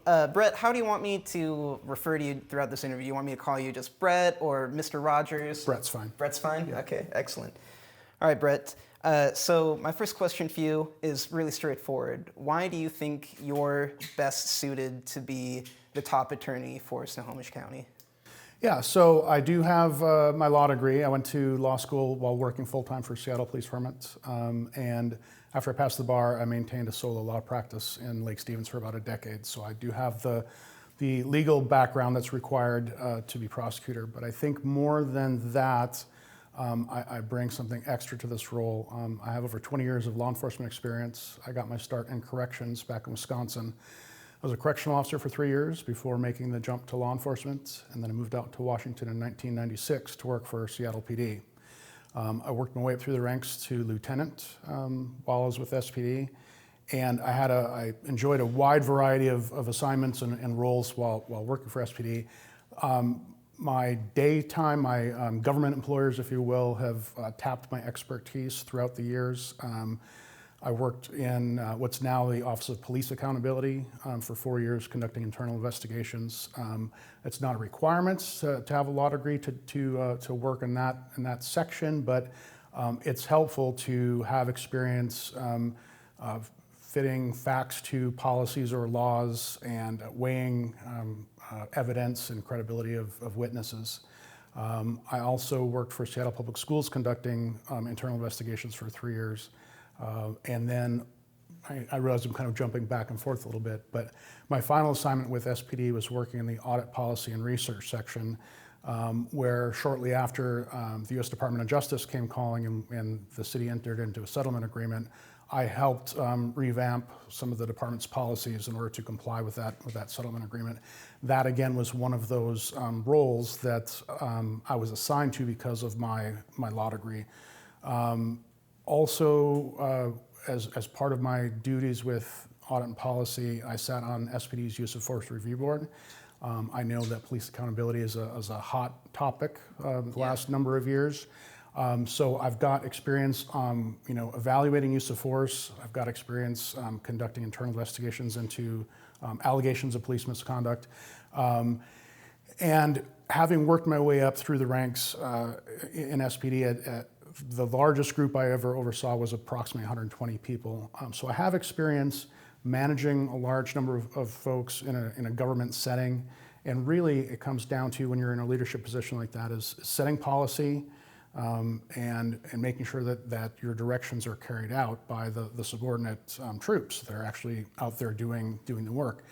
Brett, how do you want me to refer to you throughout this interview? You want me to call you just Brett or Mr. Rogers? Brett's fine. Brett's fine? Yeah. Okay, excellent. All right, Brett. So my first question for you is really straightforward. Why do you think you're best suited to be the top attorney for Snohomish County? Yeah, so I do have my law degree. I went to law school while working full-time for Seattle Police Department. And after I passed the bar, I maintained a solo law practice in Lake Stevens for about a decade. So I do have the legal background that's required to be prosecutor. But I think more than that, I bring something extra to this role. I have over 20 years of law enforcement experience. I got my start in corrections back in Wisconsin. I was a correctional officer for 3 years before making the jump to law enforcement, and then I moved out to Washington in 1996 to work for Seattle PD. I worked my way up through the ranks to lieutenant while I was with SPD, and I enjoyed a wide variety of assignments and roles while working for SPD. My daytime, my government employers, if you will, have tapped my expertise throughout the years. I worked in what's now the Office of Police Accountability for 4 years, conducting internal investigations. It's not a requirement to have a law degree to work in that section, but it's helpful to have experience fitting facts to policies or laws and weighing evidence and credibility of witnesses. I also worked for Seattle Public Schools conducting internal investigations for 3 years. And then I realize I'm kind of jumping back and forth a little bit, but my final assignment with SPD was working in the audit policy and research section, where shortly after the U.S. Department of Justice came calling and the city entered into a settlement agreement, I helped revamp some of the department's policies in order to comply with that settlement agreement. That again was one of those roles that I was assigned to because of my law degree. Also, as part of my duties with audit and policy, I sat on SPD's Use of Force Review Board. I know that police accountability is a hot topic the last number of years. So I've got experience evaluating use of force. I've got experience conducting internal investigations into allegations of police misconduct. And having worked my way up through the ranks in SPD, the largest group I ever oversaw was approximately 120 people. So I have experience managing a large number of folks in a government setting. And really it comes down to, when you're in a leadership position like that, is setting policy and making sure that your directions are carried out by the subordinate troops that are actually out there doing the work.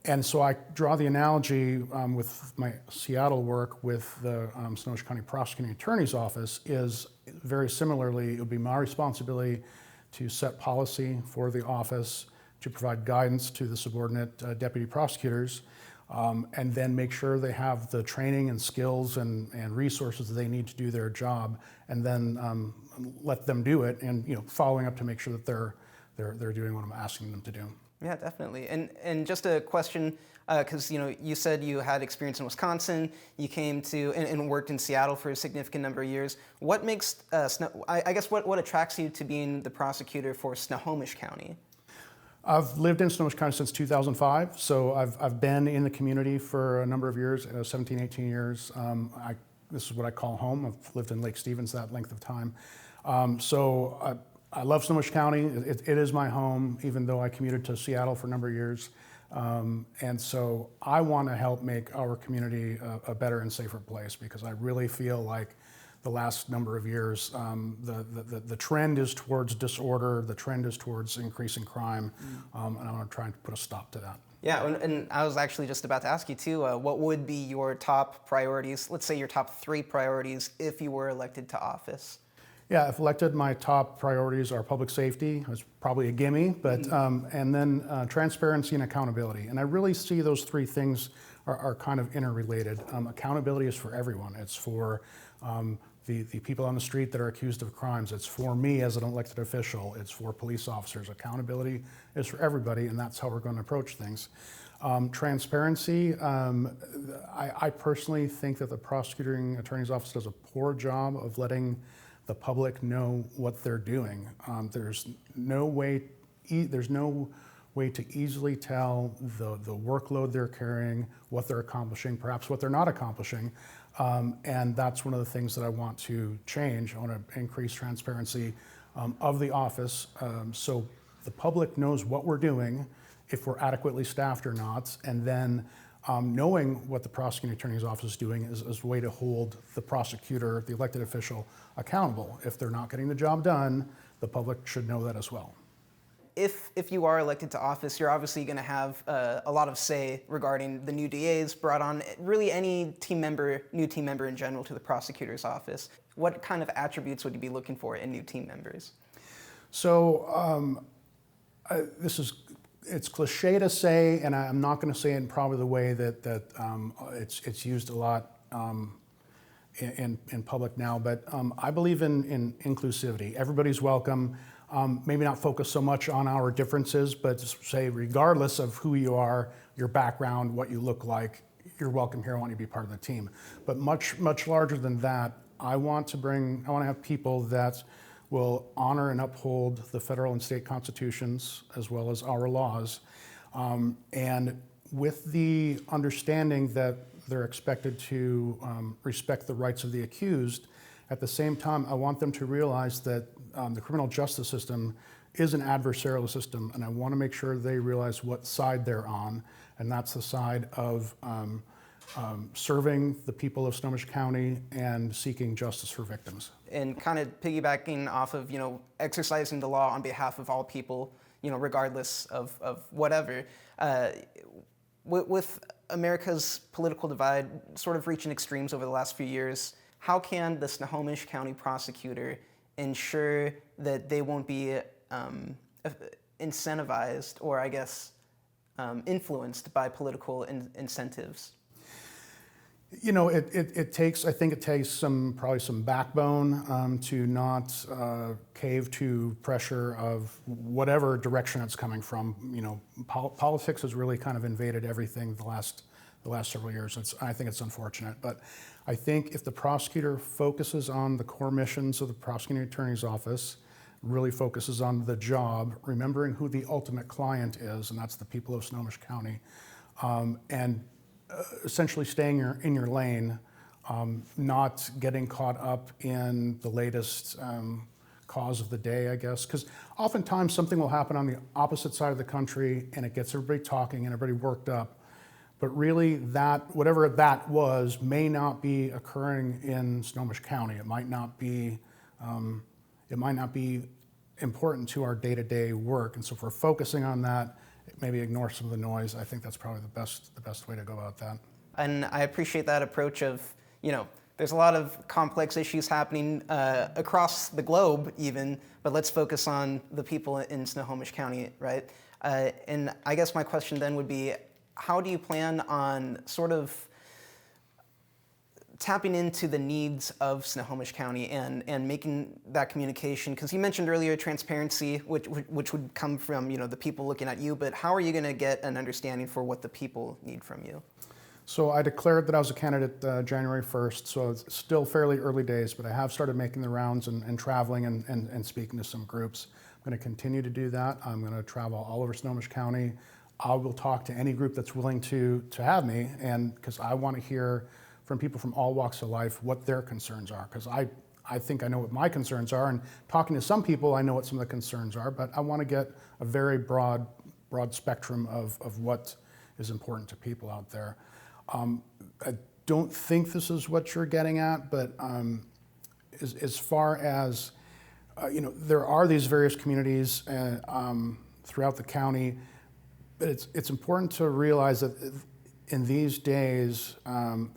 And so I draw the analogy with my Seattle work with the Snohomish County Prosecuting Attorney's Office is very similarly, it would be my responsibility to set policy for the office, to provide guidance to the subordinate deputy prosecutors, and then make sure they have the training and skills and resources that they need to do their job, and then let them do it, and following up to make sure that they're doing what I'm asking them to do. Yeah, definitely. And just a question, because you said you had experience in Wisconsin, you came to and worked in Seattle for a significant number of years. What makes I guess what attracts you to being the prosecutor for Snohomish County? I've lived in Snohomish County since 2005, so I've been in the community for a number of years, 17, 18 years. This is what I call home. I've lived in Lake Stevens that length of time. So I love Snohomish County. It is my home, even though I commuted to Seattle for a number of years. And so I want to help make our community a better and safer place, because I really feel like the last number of years, the trend is towards disorder, the trend is towards increasing crime, and I want to try and put a stop to that. Yeah, and I was actually just about to ask you too, what would be your top priorities, let's say your top 3 priorities, if you were elected to office? Yeah, if elected, my top priorities are public safety, it's probably a gimme, but and then transparency and accountability. And I really see those 3 things are kind of interrelated. Accountability is for everyone. It's for the people on the street that are accused of crimes. It's for me as an elected official. It's for police officers. Accountability is for everybody, and that's how we're going to approach things. Transparency, I personally think that the prosecuting attorney's office does a poor job of letting the public know what they're doing. There's no way to easily tell the workload they're carrying, what they're accomplishing, perhaps what they're not accomplishing. And that's one of the things that I want to change. I want to increase transparency of the office so the public knows what we're doing, if we're adequately staffed or not, and then knowing what the prosecuting attorney's office is doing is a way to hold the prosecutor, the elected official, accountable. If they're not getting the job done, the public should know that as well. If you are elected to office, you're obviously going to have a lot of say regarding the new DAs brought on, really any new team member in general to the prosecutor's office. What kind of attributes would you be looking for in new team members? So it's cliche to say, and I'm not going to say it in probably the way that it's used a lot in public now, but I believe in inclusivity. Everybody's welcome. Maybe not focus so much on our differences, but just say regardless of who you are, your background, what you look like, you're welcome here. I want you to be part of the team. But much larger than that, I want to have people that will honor and uphold the federal and state constitutions as well as our laws, and with the understanding that they're expected to respect the rights of the accused. At the same time, I want them to realize that the criminal justice system is an adversarial system, and I want to make sure they realize what side they're on, and that's the side of serving the people of Snohomish County and seeking justice for victims. And kind of piggybacking off of, exercising the law on behalf of all people, regardless of whatever. With America's political divide sort of reaching extremes over the last few years, how can the Snohomish County Prosecutor ensure that they won't be incentivized or, I guess, influenced by political incentives? It takes probably some backbone to not cave to pressure of whatever direction it's coming from. Politics has really kind of invaded everything the last several years. I think it's unfortunate, but I think if the prosecutor focuses on the core missions of the prosecuting attorney's office, really focuses on the job, remembering who the ultimate client is, and that's the people of Snohomish County, and essentially staying in your lane, not getting caught up in the latest cause of the day, I guess. Because oftentimes something will happen on the opposite side of the country and it gets everybody talking and everybody worked up. But really whatever that was may not be occurring in Snohomish County. It might not be important to our day-to-day work. And so if we're focusing on that, maybe ignore some of the noise. I think that's probably the best way to go about that. And I appreciate that approach of, there's a lot of complex issues happening across the globe even, but let's focus on the people in Snohomish County, right? And I guess my question then would be, how do you plan on sort of tapping into the needs of Snohomish County and making that communication? Because you mentioned earlier transparency, which would come from the people looking at you, but how are you going to get an understanding for what the people need from you? So I declared that I was a candidate January 1st, so it's still fairly early days, but I have started making the rounds and traveling and speaking to some groups. I'm going to continue to do that. I'm going to travel all over Snohomish County. I will talk to any group that's willing to have me, and because I want to hear from people from all walks of life what their concerns are, because I think I know what my concerns are, and talking to some people I know what some of the concerns are, but I want to get a very broad spectrum of what is important to people out there. I don't think this is what you're getting at, but as far as there are these various communities throughout the county, but it's important to realize that in these days,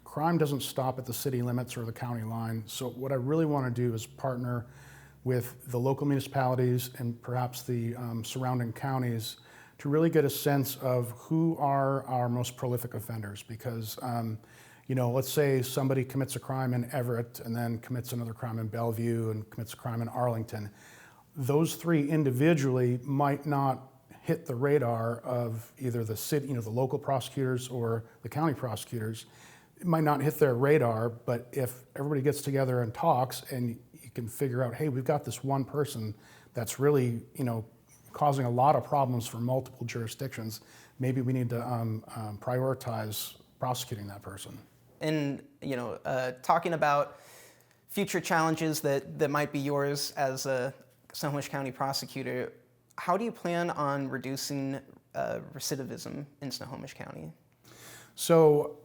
crime doesn't stop at the city limits or the county line. So what I really want to do is partner with the local municipalities and perhaps the surrounding counties to really get a sense of who are our most prolific offenders. Because, let's say somebody commits a crime in Everett and then commits another crime in Bellevue and commits a crime in Arlington. Those three individually might not hit the radar of either the city, the local prosecutors or the county prosecutors. It might not hit their radar, but if everybody gets together and talks and you can figure out, hey, we've got this one person that's really, causing a lot of problems for multiple jurisdictions, maybe we need to prioritize prosecuting that person. And talking about future challenges that might be yours as a Snohomish County Prosecutor, how do you plan on reducing recidivism in Snohomish County? So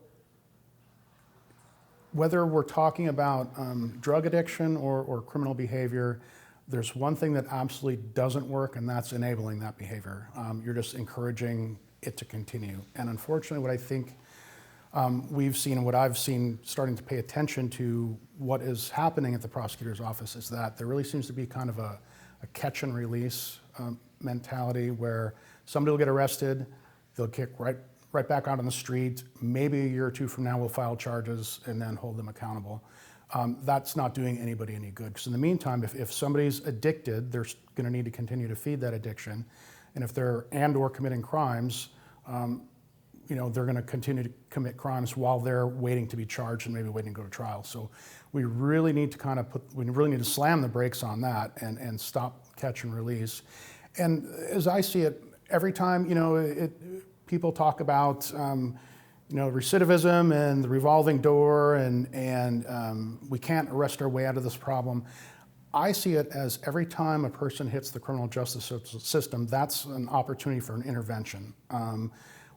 whether we're talking about drug addiction or criminal behavior, there's one thing that absolutely doesn't work, and that's enabling that behavior. You're just encouraging it to continue. And unfortunately, what I think we've seen and what I've seen starting to pay attention to what is happening at the prosecutor's office is that there really seems to be kind of a catch and release mentality where somebody will get arrested, they'll kick right back out on the street. Maybe a year or two from now we'll file charges and then hold them accountable. That's not doing anybody any good. Because in the meantime, if somebody's addicted, they're going to need to continue to feed that addiction. And if they're or committing crimes, they're going to continue to commit crimes while they're waiting to be charged and maybe waiting to go to trial. So we really need to we really need to slam the brakes on that and stop catch and release. And as I see it, every time, people talk about, recidivism and the revolving door and we can't arrest our way out of this problem. I see it as every time a person hits the criminal justice system, that's an opportunity for an intervention.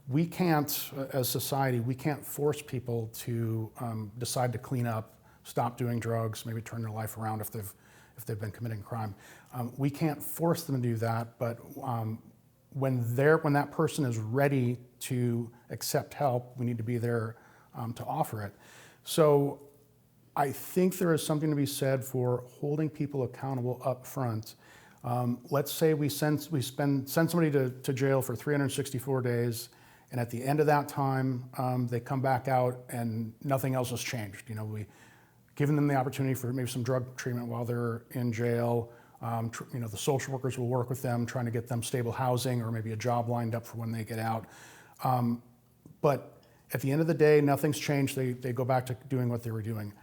We can't, as society, we can't force people to decide to clean up, stop doing drugs, maybe turn their life around if they've been committing crime. We can't force them to do that, but when that person is ready to accept help, we need to be there to offer it. So I think there is something to be said for holding people accountable up front. Let's say we send somebody to jail for 364 days, and at the end of that time, they come back out and nothing else has changed. We've given them the opportunity for maybe some drug treatment while they're in jail. The social workers will work with them, trying to get them stable housing or maybe a job lined up for when they get out. But at the end of the day, nothing's changed. They go back to doing what they were doing.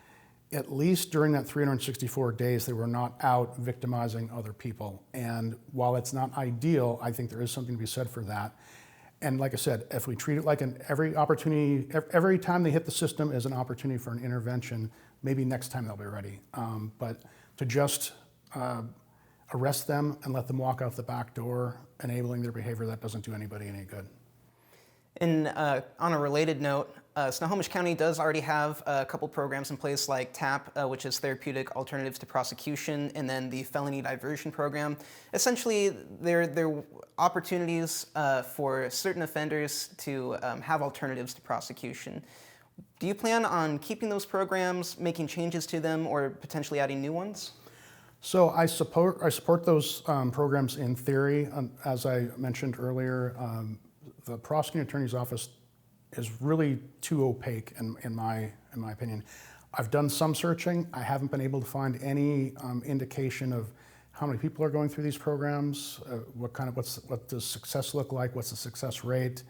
At least during that 364 days, they were not out victimizing other people. And while it's not ideal, I think there is something to be said for that. And like I said, if we treat it like every time they hit the system is an opportunity for an intervention, maybe next time they'll be ready. But to just arrest them and let them walk out the back door, enabling their behavior, that doesn't do anybody any good. And on a related note, Snohomish County does already have a couple programs in place like TAP, which is Therapeutic Alternatives to Prosecution, and then the Felony Diversion Program. Essentially, they're opportunities for certain offenders to have alternatives to prosecution. Do you plan on keeping those programs, making changes to them, or potentially adding new ones? So I support those programs in theory. As I mentioned earlier, the prosecuting attorney's office is really too opaque in my opinion. I've done some searching. I haven't been able to find any indication of how many people are going through these programs, what does success look like, what's the success rate.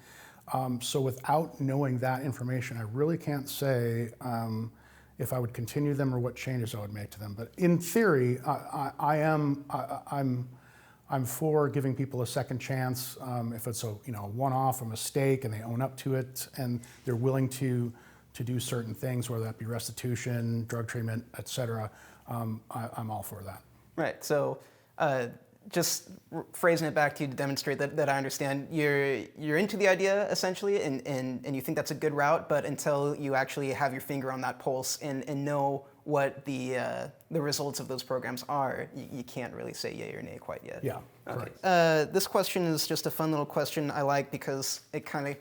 So without knowing that information, I really can't say if I would continue them or what changes I would make to them. But in theory, I'm for giving people a second chance if it's a one-off, a mistake, and they own up to it, and they're willing to do certain things, whether that be restitution, drug treatment, etc. I'm all for that. Right. So just phrasing it back to you to demonstrate that I understand, you're into the idea essentially, and you think that's a good route, but until you actually have your finger on that pulse and know what the results of those programs are, you can't really say yay or nay quite yet. Yeah. Okay. This question is just a fun little question I like because it kind of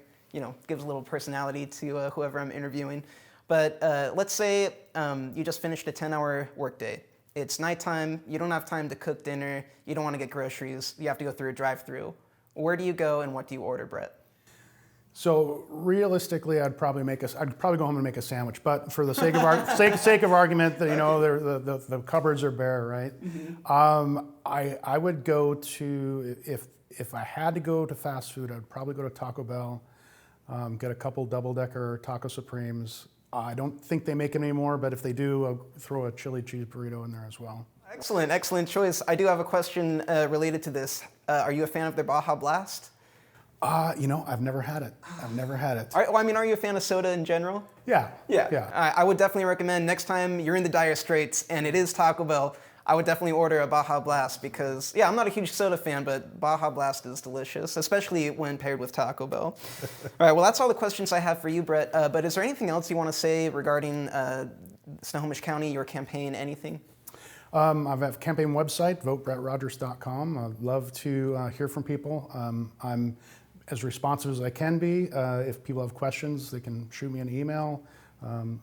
gives a little personality to whoever I'm interviewing. But let's say you just finished a 10-hour workday. It's nighttime, you don't have time to cook dinner, you don't want to get groceries, you have to go through a drive-through. Where do you go and what do you order, Brett? So realistically, I'd probably go home and make a sandwich. But for the sake of argument, the cupboards are bare, right? Mm-hmm. I would go to, if I had to go to fast food, I'd probably go to Taco Bell, get a couple double-decker Taco Supremes. I don't think they make them anymore, but if they do, I'll throw a chili cheese burrito in there as well. Excellent, excellent choice. I do have a question related to this. Are you a fan of their Baja Blast? I've never had it. I've never had it. Are you a fan of soda in general? Yeah. Yeah. I would definitely recommend next time you're in the dire straits and it is Taco Bell, I would definitely order a Baja Blast because, yeah, I'm not a huge soda fan, but Baja Blast is delicious, especially when paired with Taco Bell. All right, well, that's all the questions I have for you, Brett. But is there anything else you want to say regarding Snohomish County, your campaign, anything? I have a campaign website, votebrettrogers.com. I'd love to hear from people. I'm as responsive as I can be. If people have questions, they can shoot me an email.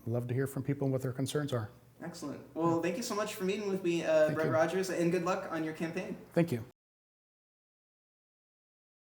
Love to hear from people and what their concerns are. Excellent. Well, thank you so much for meeting with me, Brett Rogers, and good luck on your campaign. Thank you.